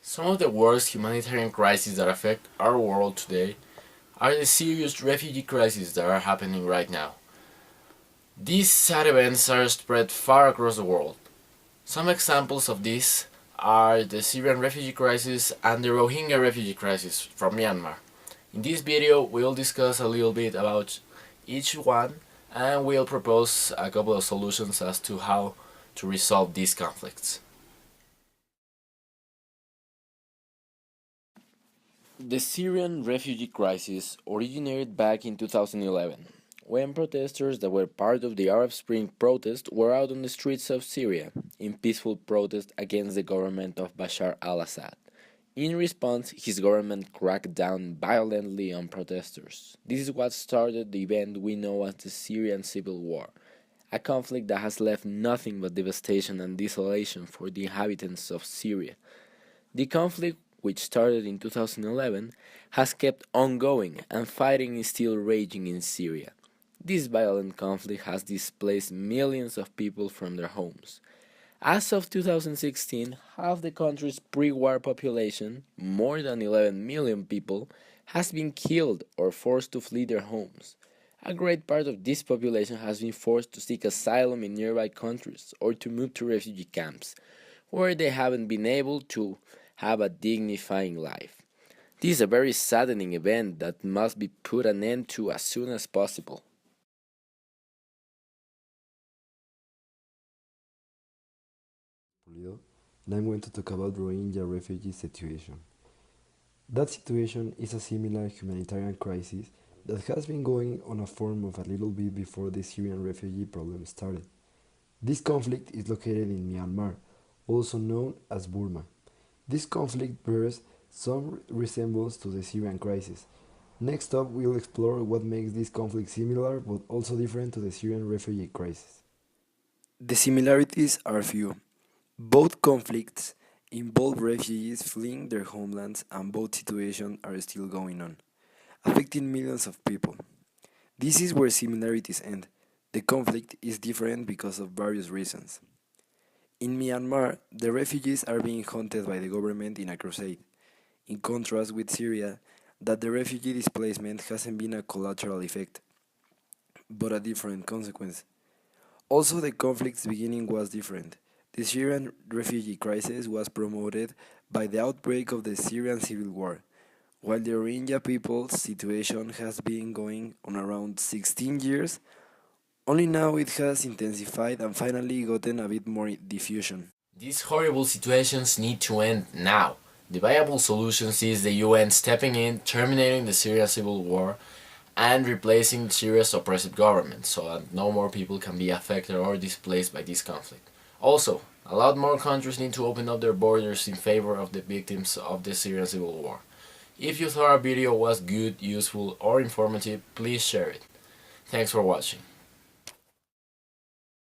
Some of the worst humanitarian crises that affect our world today are the serious refugee crises that are happening right now. These sad events are spread far across the world. Some examples of this are the Syrian refugee crisis and the Rohingya refugee crisis from Myanmar. In this video, we'll discuss a little bit about each one and we'll propose a couple of solutions as to how to resolve these conflicts. The Syrian refugee crisis originated back in 2011, when protesters that were part of the Arab Spring protest were out on the streets of Syria in peaceful protest against the government of Bashar al-Assad. In response, his government cracked down violently on protesters. This is what started the event we know as the Syrian Civil War, a conflict that has left nothing but devastation and desolation for the inhabitants of Syria. The conflict, which started in 2011, has kept on going and fighting is still raging in Syria. This violent conflict has displaced millions of people from their homes. As of 2016, half the country's pre-war population, more than 11 million people, has been killed or forced to flee their homes. A great part of this population has been forced to seek asylum in nearby countries or to move to refugee camps, where they haven't been able to have a dignifying life. This is a very saddening event that must be put an end to as soon as possible. Pulido, and I'm going to talk about Rohingya refugee situation. That situation is a similar humanitarian crisis that has been going on a form of a little bit before the Syrian refugee problem started. This conflict is located in Myanmar, also known as Burma. This conflict bears some resemblance to the Syrian crisis. Next up, we'll explore what makes this conflict similar but also different to the Syrian refugee crisis. The similarities are few. Both conflicts involve refugees fleeing their homelands and both situations are still going on, affecting millions of people. This is where similarities end. The conflict is different because of various reasons. In Myanmar, the refugees are being hunted by the government in a crusade, in contrast with Syria, that the refugee displacement hasn't been a collateral effect, but a different consequence. Also, the conflict's beginning was different. The Syrian refugee crisis was promoted by the outbreak of the Syrian Civil War, while the Rohingya people's situation has been going on around 16 years. Only now it has intensified and finally gotten a bit more diffusion. These horrible situations need to end now. The viable solution is the UN stepping in, terminating the Syrian civil war, and replacing Syria's oppressive government so that no more people can be affected or displaced by this conflict. Also, a lot more countries need to open up their borders in favor of the victims of the Syrian civil war. If you thought our video was good, useful, or informative, please share it. Thanks for watching.